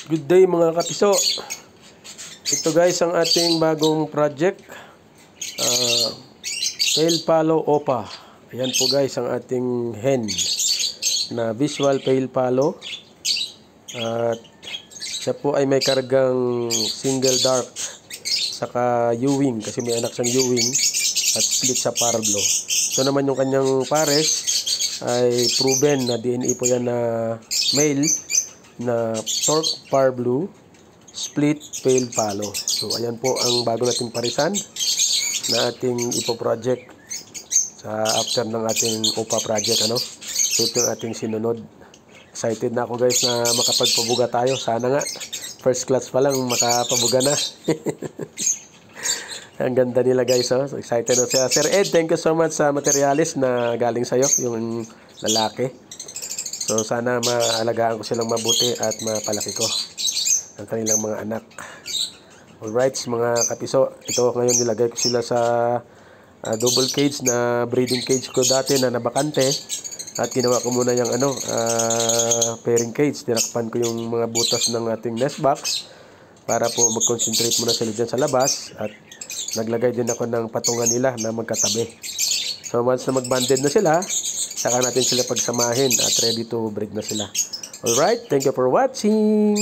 Good day mga kapiso. Ito guys ang ating bagong project. Pale Palo Opa. Ayan po guys ang ating hen na visual pale palo. At siya po ay may kargang single dark saka Ewing kasi may anak siyang Ewing at split sa Parlo. Ito naman yung kanyang pares ay proven na DNA po yan na male na Torque Par Blue Split Pale Palo. So ayan po ang bago nating parisan na ating ipo-project sa after ng ating OPA project So ito yung ating sinunod. Excited na ako guys na makapagpabuga tayo. Sana nga first class pa lang makapabuga na. Ang ganda nila guys So excited na siya. Sir Ed, thank you so much sa materialis na galing sa'yo, yung lalaki. So sana maalagaan ko silang mabuti at mapalaki ko ang kanilang mga anak. Alright mga kapiso, ito ngayon nilagay ko sila sa double cage na breeding cage ko dati na nabakante. At ginawa ko muna yung pairing cage. Tinakpan ko yung mga butas ng ating nest box para po mag-concentrate muna sila dyan sa labas. At naglagay din ako ng patungan nila na magkatabi. So once na mag-banded na sila, saka natin sila pagsamahin at ready to breed na sila. Alright, thank you for watching!